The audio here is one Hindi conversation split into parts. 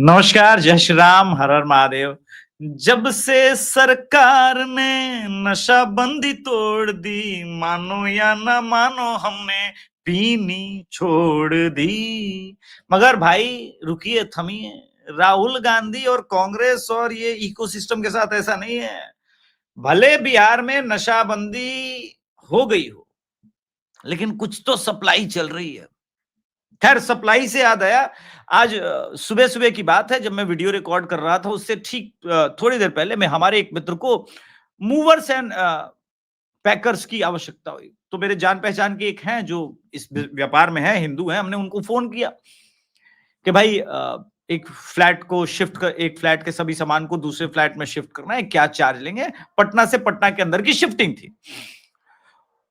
नमस्कार, जय श्री राम, हर हर महादेव। जब से सरकार ने नशाबंदी तोड़ दी, मानो या ना मानो हमने पीनी छोड़ दी। मगर भाई रुकिए, थमिए। राहुल गांधी और कांग्रेस और ये इकोसिस्टम के साथ ऐसा नहीं है। भले बिहार में नशाबंदी हो गई हो, लेकिन कुछ तो सप्लाई चल रही है। खैर, सप्लाई से याद आया, आज सुबह सुबह की बात है, जब मैं वीडियो रिकॉर्ड कर रहा था, उससे ठीक थोड़ी देर पहले मैं हमारे एक मित्र को मूवर्स एंड पैकर्स की आवश्यकता हुई। तो मेरे जान पहचान के एक हैं जो इस व्यापार में है, हिंदू हैं। हमने उनको फोन किया कि भाई एक फ्लैट के सभी सामान को दूसरे फ्लैट में शिफ्ट करना है, क्या चार्ज लेंगे। पटना से पटना के अंदर की शिफ्टिंग थी।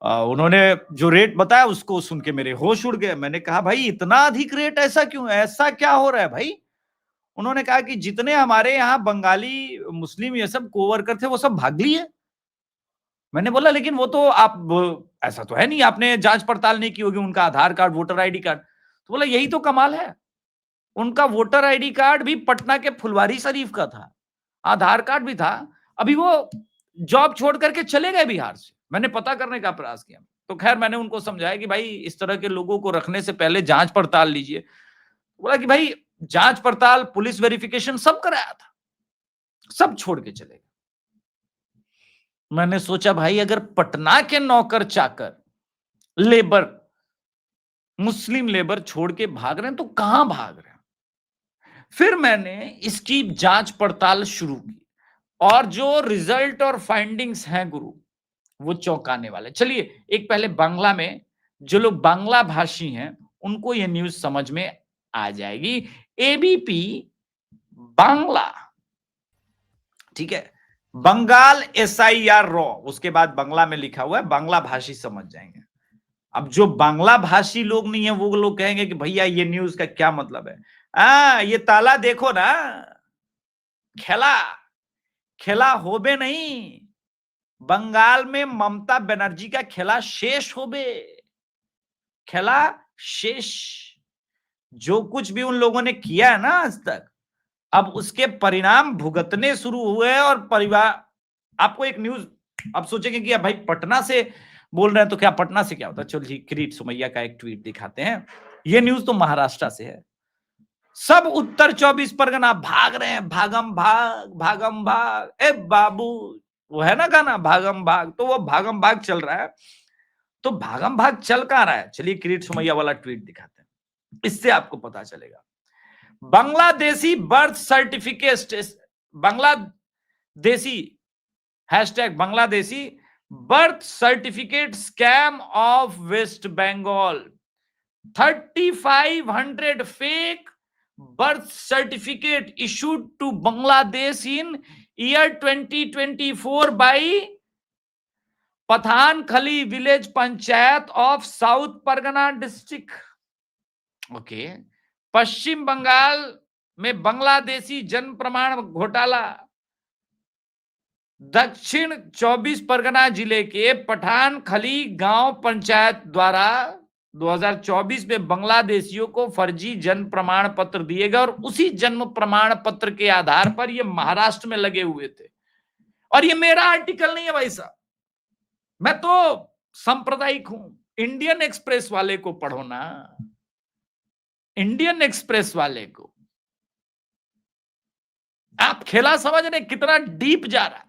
उन्होंने जो रेट बताया उसको सुन के मेरे होश उड़ गए। मैंने कहा भाई इतना अधिक रेट, ऐसा क्यों, ऐसा क्या हो रहा है भाई। उन्होंने कहा कि जितने हमारे यहाँ बंगाली मुस्लिम ये सब कोवर्कर थे वो सब भाग लिए। मैंने बोला लेकिन वो तो ऐसा तो है नहीं, आपने जांच पड़ताल नहीं की होगी उनका आधार कार्ड, वोटर आईडी कार्ड। तो बोला यही तो कमाल है, उनका वोटर आईडी कार्ड भी पटना के फुलवारी शरीफ का था, आधार कार्ड भी था। अभी वो जॉब छोड़ करके चले गए बिहार से। मैंने पता करने का प्रयास किया। तो खैर मैंने उनको समझाया कि भाई इस तरह के लोगों को रखने से पहले जांच पड़ताल लीजिए। बोला कि भाई जांच पड़ताल, पुलिस वेरिफिकेशन सब कराया था, सब छोड़ के चले गए। मैंने सोचा भाई अगर पटना के नौकर चाकर, लेबर, मुस्लिम लेबर छोड़ के भाग रहे हैं तो कहां भाग रहे हैं। फिर मैंने इसकी जांच पड़ताल शुरू की और जो रिजल्ट और फाइंडिंग्स हैं गुरु, वो चौंकाने वाले। चलिए एक पहले बांग्ला में, जो लोग बांग्ला भाषी हैं उनको ये न्यूज समझ में आ जाएगी। एबीपी बांग्ला, ठीक है, बंगाल एसआईआर रॉ, उसके बाद बांग्ला में लिखा हुआ है, बांग्ला भाषी समझ जाएंगे। अब जो बांग्ला भाषी लोग नहीं है वो लोग कहेंगे कि भैया ये न्यूज का क्या मतलब है। ये ताला देखो ना, खेला खेला होबे नहीं, बंगाल में ममता बनर्जी का खेला शेष होबे, खेला शेष। जो कुछ भी उन लोगों ने किया है ना आज तक, अब उसके परिणाम भुगतने शुरू हुए। और परिवार, आपको एक न्यूज, अब सोचेंगे कि भाई पटना से बोल रहे हैं तो क्या पटना से क्या होता है। चलिए किरीट सोमैया का एक ट्वीट दिखाते हैं। ये न्यूज तो महाराष्ट्र से है। सब उत्तर 24 परगना भाग रहे हैं, भागम भाग भागम भाग, ए बाबू, वो है ना गाना भागम भाग, तो वो भागम भाग चल रहा है। तो भागम भाग चल कहां रहा है, चलिए किरीट सोमैया वाला ट्वीट दिखाते हैं, इससे आपको पता चलेगा। Bangladeshi birth certificate, Bangladeshi, hashtag Bangladeshi birth certificate scam of West Bengal, 3500 fake birth certificate issued to Bangladesh in year 2024 by Pathankhali village panchayat of South Pargana district. Okay, Paschim Bangal में बांग्लादेशी जन्म प्रमाण घोटाला। दक्षिण 24 परगना जिले के पठानखली गांव पंचायत द्वारा 2024 में बांग्लादेशियों को फर्जी जन्म प्रमाण पत्र दिए गए और उसी जन्म प्रमाण पत्र के आधार पर ये महाराष्ट्र में लगे हुए थे। और ये मेरा आर्टिकल नहीं है भाई साहब, मैं तो सांप्रदायिक हूं। इंडियन एक्सप्रेस वाले को पढ़ो ना, इंडियन एक्सप्रेस वाले को। आप खेला समझ रहे कितना डीप जा रहा है।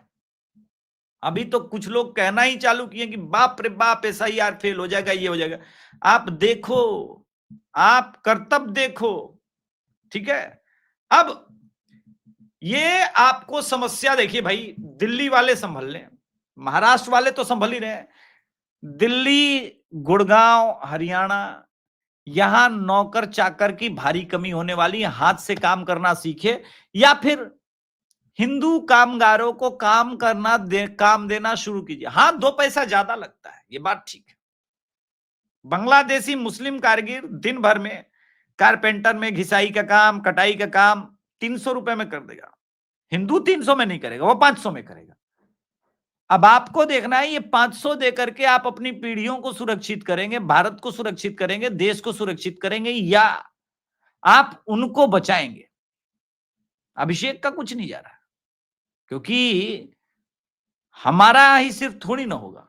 अभी तो कुछ लोग कहना ही चालू किए कि बाप रे बाप एसआईआर फेल हो जाएगा, ये हो जाएगा। आप देखो, आप कर्तव्य देखो, ठीक है। अब ये आपको समस्या देखिए भाई, दिल्ली वाले संभल लें, महाराष्ट्र वाले तो संभल ही रहे हैं। दिल्ली, गुड़गांव, हरियाणा, यहां नौकर चाकर की भारी कमी होने वाली है। हाथ से काम करना सीखे या फिर हिंदू कामगारों को काम देना शुरू कीजिए। हाँ, 2 पैसा ज्यादा लगता है, ये बात ठीक है। बांग्लादेशी मुस्लिम कारीगर दिन भर में कारपेंटर में घिसाई का काम, कटाई का काम 300 रुपए में कर देगा। हिंदू 300 में नहीं करेगा, वो 500 में करेगा। अब आपको देखना है ये 500 दे करके आप अपनी पीढ़ियों को सुरक्षित करेंगे, भारत को सुरक्षित करेंगे, देश को सुरक्षित करेंगे, या आप उनको बचाएंगे। अभिषेक का कुछ नहीं जा रहा, क्योंकि हमारा ही सिर्फ थोड़ी ना होगा।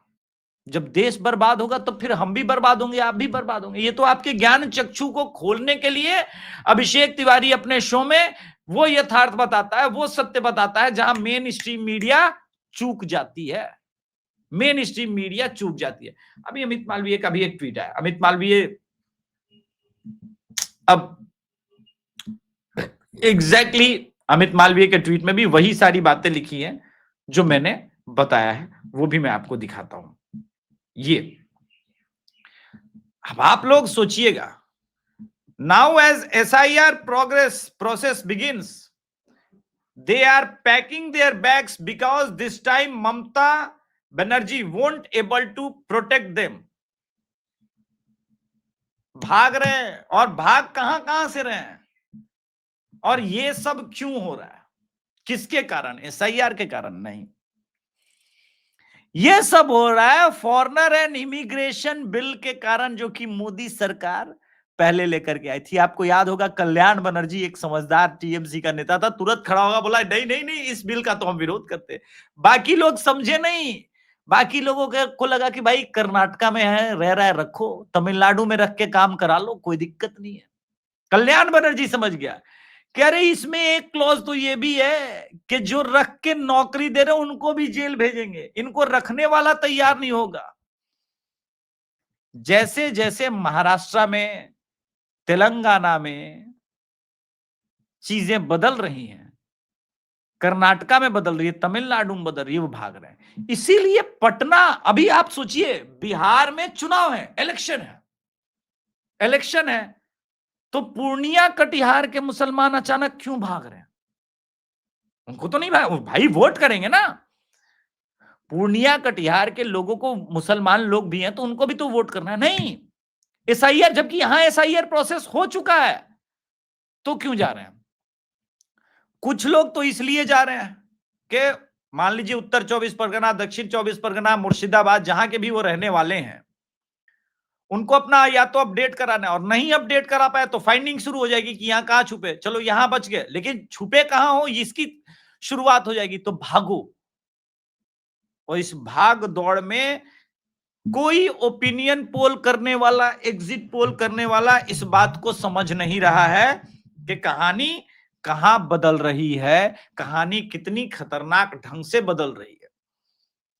जब देश बर्बाद होगा तो फिर हम भी बर्बाद होंगे, आप भी बर्बाद होंगे। ये तो आपके ज्ञान चक्षु को खोलने के लिए अभिषेक तिवारी अपने शो में वो यथार्थ बताता है, वो सत्य बताता है, जहां मेन स्ट्रीम मीडिया चूक जाती है। मेन स्ट्रीम मीडिया चूक जाती है। अभी अमित मालवीय का भी एक ट्वीट है। अमित मालवीय अब एग्जैक्टली अमित मालवीय के ट्वीट में भी वही सारी बातें लिखी हैं जो मैंने बताया है, वो भी मैं आपको दिखाता हूं। ये अब आप लोग सोचिएगा, now as SIR process begins, they are packing their bags because this time Mamata Banerjee won't able to protect them. भाग रहे हैं, और भाग कहां कहां से रहे हैं, और ये सब क्यों हो रहा है, किसके कारण? SIR के कारण नहीं, ये सब हो रहा है फॉरेनर एंड इमिग्रेशन बिल के कारण, जो कि मोदी सरकार पहले लेकर के आई थी। आपको याद होगा, कल्याण बनर्जी एक समझदार TMC का नेता था, तुरंत खड़ा होगा, बोला नहीं नहीं नहीं, इस बिल का तो हम विरोध करते। बाकी लोग समझे नहीं, बाकी लोगों को लगा कि भाई कर्नाटका में है, रह रहा है, रखो, तमिलनाडु में रख के काम करा लो, कोई दिक्कत नहीं है। कल्याण बनर्जी समझ गया, कह रहे इसमें एक क्लॉज तो ये भी है कि जो रख के नौकरी दे रहे उनको भी जेल भेजेंगे, इनको रखने वाला तैयार नहीं होगा। जैसे जैसे महाराष्ट्र में, तेलंगाना में चीजें बदल रही हैं, कर्नाटका में बदल रही है, तमिलनाडु में बदल रही है, वो भाग रहे हैं। इसीलिए पटना, अभी आप सोचिए, बिहार में चुनाव है, इलेक्शन है, तो पूर्णिया कटिहार के मुसलमान अचानक क्यों भाग रहे हैं? उनको तो नहीं भाई वोट करेंगे ना। पूर्णिया कटिहार के लोगों को, मुसलमान लोग भी हैं तो उनको भी तो वोट करना है। नहीं, SIR, जबकि यहां SIR प्रोसेस हो चुका है, तो क्यों जा रहे हैं? कुछ लोग तो इसलिए जा रहे हैं कि मान लीजिए उत्तर 24 परगना, दक्षिण 24 परगना, मुर्शिदाबाद, जहां के भी वो रहने वाले हैं, उनको अपना या तो अपडेट कराना है, और नहीं अपडेट करा पाए तो फाइंडिंग शुरू हो जाएगी कि यहां कहां छुपे, चलो यहां बच गए, लेकिन छुपे कहां हो इसकी शुरुआत हो जाएगी, तो भागो। और इस भाग दौड़ में कोई ओपिनियन पोल करने वाला, एग्जिट पोल करने वाला इस बात को समझ नहीं रहा है कि कहानी कहां बदल रही है, कहानी कितनी खतरनाक ढंग से बदल रही है।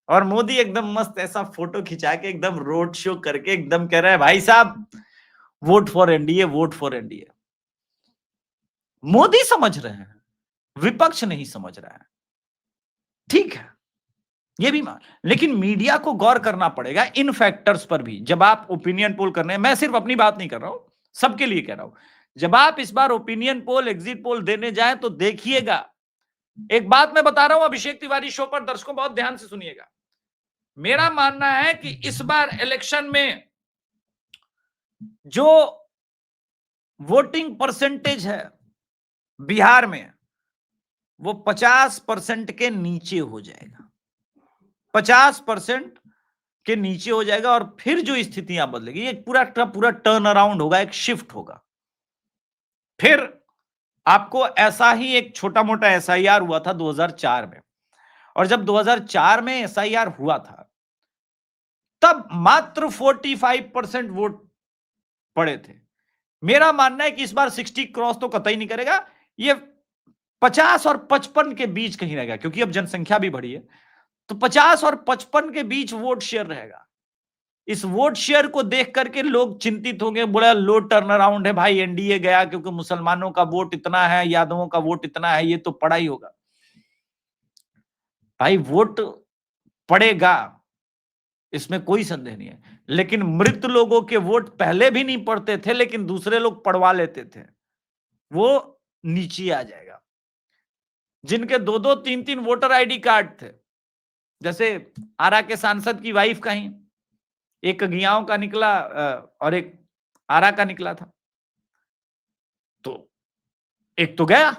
और मोदी एकदम मस्त ऐसा फोटो खिंचा के, एकदम रोड शो करके, एकदम कह रहा है भाई साहब vote for NDA, vote for NDA. Modi समझ रहे हैं, विपक्ष नहीं समझ रहा है। ठीक है, ये भी मान, लेकिन मीडिया को गौर करना पड़ेगा इन फैक्टर्स पर भी। जब आप ओपिनियन पोल करने, मैं सिर्फ अपनी बात नहीं कर रहा हूं, सबके लिए कह रहा हूं, जब आप इस बार ओपिनियन पोल, एग्जिट पोल देने जाएं तो देखिएगा। एक बात मैं बता रहा हूं अभिषेक तिवारी शो पर, दर्शकों बहुत ध्यान से सुनिएगा। मेरा मानना है कि इस बार इलेक्शन में जो वोटिंग परसेंटेज है बिहार में, वो 50% के नीचे हो जाएगा, 50% के नीचे हो जाएगा। और फिर जो स्थितियां बदलेगी, एक पूरा टर्न अराउंड होगा, एक शिफ्ट होगा। फिर आपको ऐसा ही एक छोटा मोटा SIR हुआ था 2004 में, और जब 2004 में SIR हुआ था, तब मात्र 45% वोट पड़े थे। मेरा मानना है कि इस बार 60 क्रॉस तो कतई नहीं करेगा, ये 50 और 55 के बीच कहीं रहेगा, क्योंकि अब जनसंख्या भी बढ़ी है, तो 50 और 55 के बीच वोट शेयर रहेगा। इस वोट शेयर को देख करके लोग चिंतित होंगे, बड़ा लो टर्न अराउंड है भाई, एनडीए गया, क्योंकि मुसलमानों का वोट इतना है, यादवों का वोट इतना है, ये तो पड़ा ही होगा। भाई वोट पड़ेगा, इसमें कोई संदेह नहीं है, लेकिन मृत लोगों के वोट पहले भी नहीं पड़ते थे, लेकिन दूसरे लोग पड़वा लेते थे, वो नीचे आ जाएगा। जिनके 2-2, 3-3 वोटर आईडी कार्ड थे, जैसे आरा के सांसद की वाइफ का ही एक गियाओं का निकला और एक आरा का निकला था, तो एक तो गया।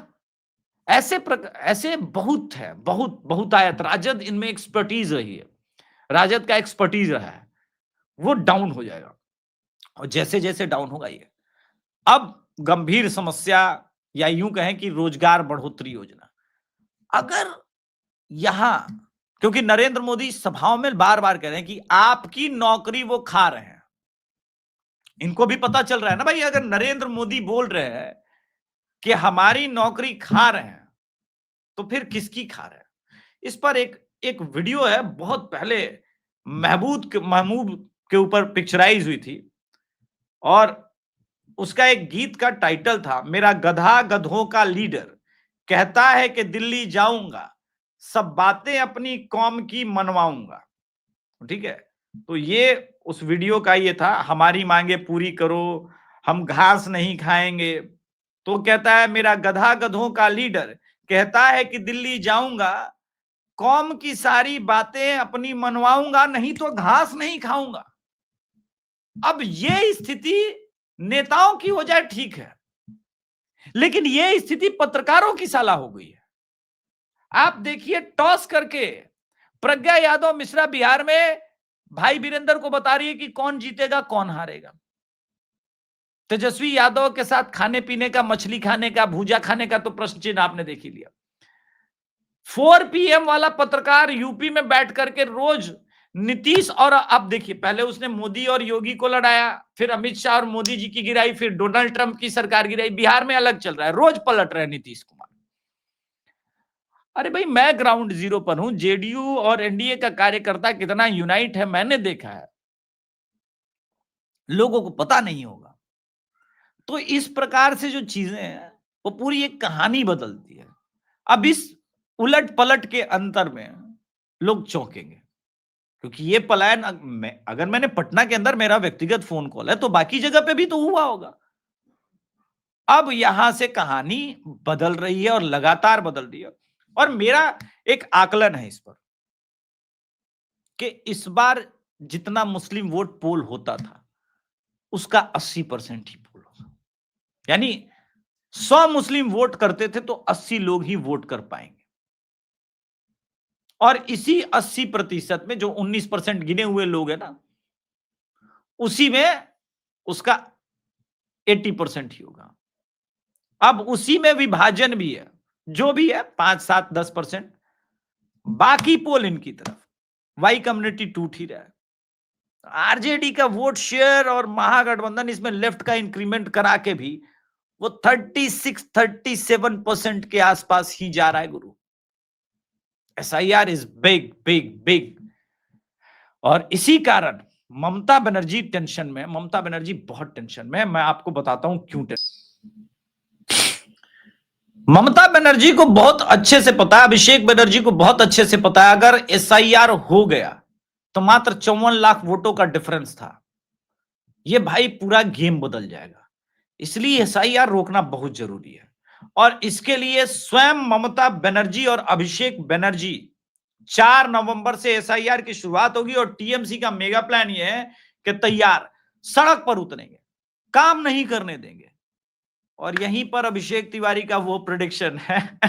ऐसे बहुत है, बहुत आयत। राजद इनमें एक्सपर्टीज रही है, राजद का एक्सपर्टीज रहा है, वो डाउन हो जाएगा। और जैसे जैसे डाउन होगा ये, अब गंभीर समस्या या यूं कहें कि रोजगार बढ़ोतरी योजना। अगर यहां, क्योंकि नरेंद्र मोदी सभाओं में बार बार कह रहे हैं कि आपकी नौकरी वो खा रहे हैं, इनको भी पता चल रहा है ना भाई, अगर नरेंद्र मोदी बोल रहे हैं कि हमारी नौकरी खा रहे हैं, तो फिर किसकी खा रहे हैं? इस पर एक एक वीडियो है, बहुत पहले महमूद के ऊपर पिक्चराइज हुई थी, और उसका एक गीत का टाइटल था, मेरा गधा गधों का लीडर कहता है कि दिल्ली जाऊंगा, सब बातें अपनी कौम की मनवाऊंगा। ठीक है, तो ये उस वीडियो का ये था, हमारी मांगे पूरी करो, हम घास नहीं खाएंगे। तो कहता है मेरा गधा गधों का लीडर कहता है कि दिल्ली जाऊंगा, कौम की सारी बातें अपनी मनवाऊंगा, नहीं तो घास नहीं खाऊंगा। अब ये स्थिति नेताओं की हो जाए ठीक है, लेकिन ये स्थिति पत्रकारों की साला हो गई है। आप देखिए, टॉस करके प्रज्ञा यादव मिश्रा बिहार में भाई वीरेंद्र को बता रही है कि कौन जीतेगा कौन हारेगा। तेजस्वी यादव के साथ खाने पीने का, मछली खाने का, भूजा खाने का तो प्रश्न चिन्ह आपने देख ही लिया। 4 PM वाला पत्रकार यूपी में बैठ करके रोज नीतीश, और अब देखिए, पहले उसने मोदी और योगी को लड़ाया, फिर अमित शाह और मोदी जी की गिराई, फिर डोनाल्ड ट्रंप की सरकार गिराई, बिहार में अलग चल रहा है, रोज पलट रहे नीतीश कुमार। अरे भाई, मैं ग्राउंड जीरो पर हूं, जेडीयू और एनडीए का कार्यकर्ता कितना यूनाइट है मैंने देखा है, लोगों को पता नहीं होगा। तो इस प्रकार से जो चीजें हैं, वो पूरी एक कहानी बदलती है। अब इस उलट पलट के अंतर में लोग चौंकेंगे, क्योंकि ये पलायन अगर मैंने पटना के अंदर, मेरा व्यक्तिगत फोन कॉल है, तो बाकी जगह पे भी तो हुआ होगा। अब यहां से कहानी बदल रही है और लगातार बदल रही है, और मेरा एक आकलन है इस पर कि इस बार जितना मुस्लिम वोट पोल होता था, उसका 80% ही पोल होगा। यानी 100 मुस्लिम वोट करते थे तो 80 लोग ही वोट कर पाएंगे, और इसी 80% में जो 19% गिने हुए लोग हैं ना, उसी में उसका 80% ही होगा। अब उसी में विभाजन भी है, जो भी है 5, 7, 10%, बाकी पोल इनकी तरफ, वाई कम्युनिटी टूट ही रहा है। आरजेडी का वोट शेयर और महागठबंधन इसमें लेफ्ट का इंक्रीमेंट करा के भी वो 36-37% के आसपास ही जा रहा है गुरु। SIR is big big big, और इसी कारण ममता बनर्जी टेंशन में, ममता बनर्जी बहुत टेंशन में है। मैं आपको बताता हूं क्यों टेंशन। ममता बनर्जी को बहुत अच्छे से पता है, अभिषेक बनर्जी को बहुत अच्छे से पता है, अगर SIR हो गया तो मात्र 54 लाख वोटों का डिफरेंस था, ये भाई पूरा गेम बदल जाएगा। इसलिए SIR रोकना बहुत जरूरी है, और इसके लिए स्वयं ममता बनर्जी और अभिषेक बनर्जी 4 नवंबर से SIR की शुरुआत होगी, और टीएमसी का मेगा प्लान यह है कि तैयार, सड़क पर उतरेंगे, काम नहीं करने देंगे। और यहीं पर अभिषेक तिवारी का वो प्रेडिक्शन है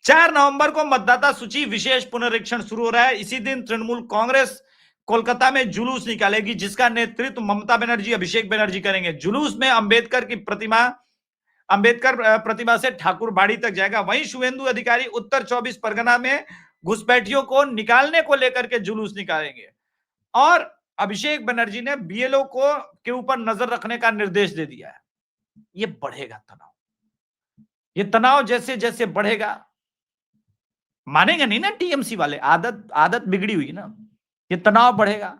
4 नवंबर को मतदाता सूची विशेष पुनरीक्षण शुरू हो रहा है। इसी दिन तृणमूल कांग्रेस कोलकाता में जुलूस निकालेगी, जिसका नेतृत्व ममता बनर्जी, अभिषेक बनर्जी करेंगे। जुलूस में अंबेडकर प्रतिमा से ठाकुर बाड़ी तक जाएगा। वहीं शुभेंदु अधिकारी उत्तर 24 परगना में घुसपैठियों को निकालने को लेकर के जुलूस निकालेंगे, और अभिषेक बनर्जी ने BLO के ऊपर नजर रखने का निर्देश दे दिया है। ये बढ़ेगा तनाव, ये तनाव जैसे जैसे बढ़ेगा, मानेंगे नहीं ना टीएमसी वाले, आदत बिगड़ी हुई ना, ये तनाव बढ़ेगा,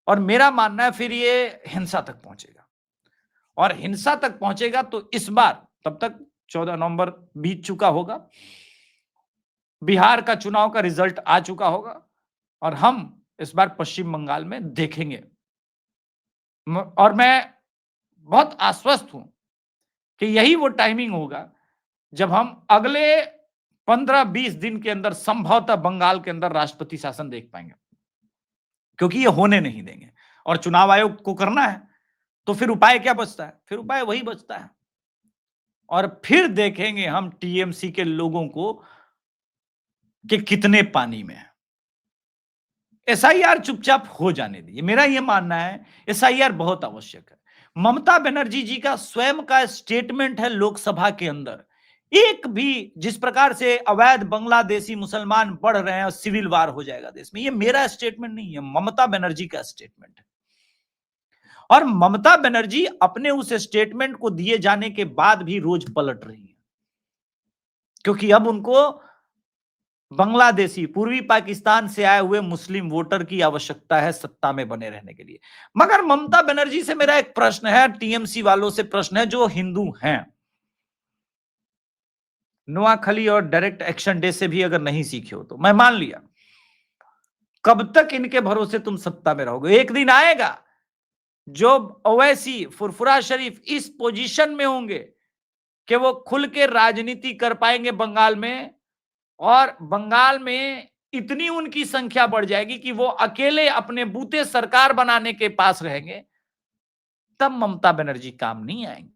और मेरा मानना है फिर ये हिंसा तक पहुंचेगा, और हिंसा तक पहुंचेगा तो इस बार, तब तक 14 नवंबर बीत चुका होगा, बिहार का चुनाव का रिजल्ट आ चुका होगा, और हम इस बार पश्चिम बंगाल में देखेंगे। और मैं बहुत आश्वस्त हूं कि यही वो टाइमिंग होगा जब हम अगले 15-20 दिन के अंदर संभवतः बंगाल के अंदर राष्ट्रपति शासन देख पाएंगे, क्योंकि ये होने नहीं देंगे। और चुनाव आयोग को करना है, तो फिर उपाय क्या बचता है? फिर उपाय वही बचता है, और फिर देखेंगे हम टीएमसी के लोगों को कि कितने पानी में है। SIR चुपचाप हो जाने दीजिए, मेरा यह मानना है SIR बहुत आवश्यक है। ममता बनर्जी जी का स्वयं का स्टेटमेंट है लोकसभा के अंदर, एक भी जिस प्रकार से अवैध बांग्लादेशी मुसलमान बढ़ रहे हैं और सिविल वार हो जाएगा देश में, ये मेरा स्टेटमेंट नहीं है, ममता बनर्जी का स्टेटमेंट है। और ममता बनर्जी अपने उस स्टेटमेंट को दिए जाने के बाद भी रोज पलट रही है, क्योंकि अब उनको बांग्लादेशी पूर्वी पाकिस्तान से आए हुए मुस्लिम वोटर की आवश्यकता है सत्ता में बने रहने के लिए। मगर ममता बनर्जी से मेरा एक प्रश्न है, टीएमसी वालों से प्रश्न है जो हिंदू हैं, नोआखली और डायरेक्ट एक्शन डे से भी अगर नहीं सीखे हो तो मैं मान लिया, कब तक इनके भरोसे तुम सत्ता में रहोगे? एक दिन आएगा जो ओवैसी फुरफुरा शरीफ इस पोजीशन में होंगे कि वो खुल के राजनीति कर पाएंगे बंगाल में, और बंगाल में इतनी उनकी संख्या बढ़ जाएगी कि वो अकेले अपने बूते सरकार बनाने के पास रहेंगे, तब ममता बनर्जी काम नहीं आएंगे,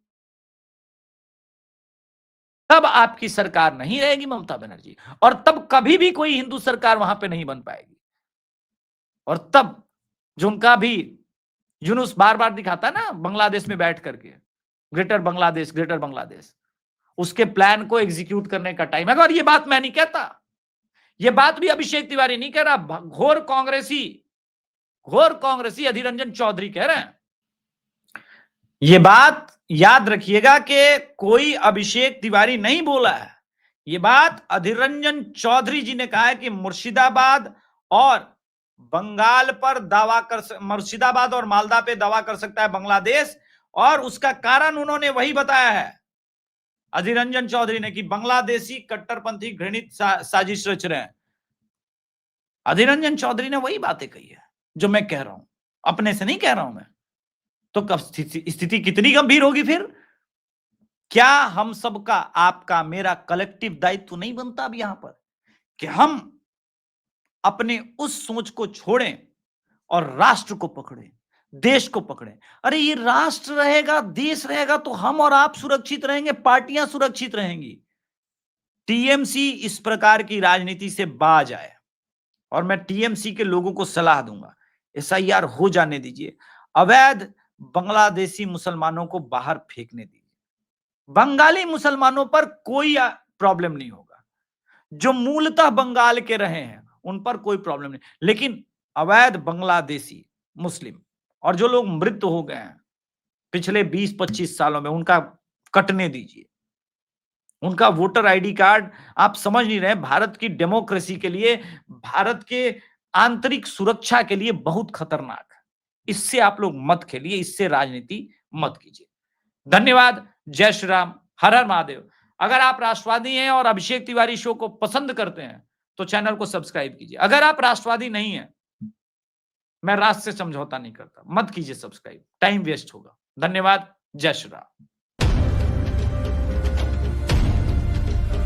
तब आपकी सरकार नहीं रहेगी ममता बनर्जी, और तब कभी भी कोई हिंदू सरकार वहां पे नहीं बन पाएगी। और तब जो उनका भी जुनूस बार बार दिखाता है ना बांग्लादेश में बैठ करके, ग्रेटर बांग्लादेश, उसके प्लान को एग्जीक्यूट करने का टाइम है। और ये बात मैं नहीं कहता, ये बात भी अभिषेक तिवारी नहीं कह रहा, घोर कांग्रेसी अधीर रंजन चौधरी कह रहे हैं। ये बात याद रखिएगा कि कोई अभिषेक तिवारी नहीं बोला है, ये बात अधीर रंजन चौधरी जी ने कहा है कि मुर्शिदाबाद और बंगाल पर मुर्शिदाबाद और मालदा पे दावा कर सकता है बांग्लादेश, और उसका कारण उन्होंने वही बताया है अधीर रंजन चौधरी ने कि बांग्लादेशी कट्टरपंथी घृणित साजिश रच रहे हैं। अधीर रंजन चौधरी ने वही बातें कही है जो मैं कह रहा हूं, अपने से नहीं कह रहा हूं मैं। तो कब स्थिति कितनी गंभीर होगी फिर? क्या हम सबका, आपका, मेरा कलेक्टिव दायित्व नहीं बनता अब यहां पर कि हम अपने उस सोच को छोड़ें और राष्ट्र को पकड़ें, देश को पकड़ें? अरे ये राष्ट्र रहेगा, देश रहेगा तो हम और आप सुरक्षित रहेंगे, पार्टियां सुरक्षित रहेंगी। टीएमसी इस प्रकार की राजनीति से बाज आए, और मैं टीएमसी के लोगों को सलाह दूंगा, एसआईआर हो जाने दीजिए, अवैध बांग्लादेशी मुसलमानों को बाहर फेंकने दीजिए, बंगाली मुसलमानों पर कोई प्रॉब्लम नहीं होगा, जो मूलतः बंगाल के रहे हैं उन पर कोई प्रॉब्लम नहीं, लेकिन अवैध बांग्लादेशी मुस्लिम और जो लोग मृत हो गए हैं पिछले 20-25 सालों में, उनका कटने दीजिए। उनका वोटर आईडी कार्ड, आप समझ नहीं रहे, भारत की डेमोक्रेसी के लिए, भारत के आंतरिक सुरक्षा के लिए बहुत खतरनाक है। इससे आप लोग मत खेलिए, इससे राजनीति मत कीजिए। धन्यवाद। जय श्री राम। हर हर महादेव। अगर आप राष्ट्रवादी हैं और अभिषेक तिवारी शो को पसंद करते हैं तो चैनल को सब्सक्राइब कीजिए। अगर आप राष्ट्रवादी नहीं है, मैं राष्ट्र से समझौता नहीं करता, मत कीजिए सब्सक्राइब, टाइम वेस्ट होगा। धन्यवाद। जय श्री राम।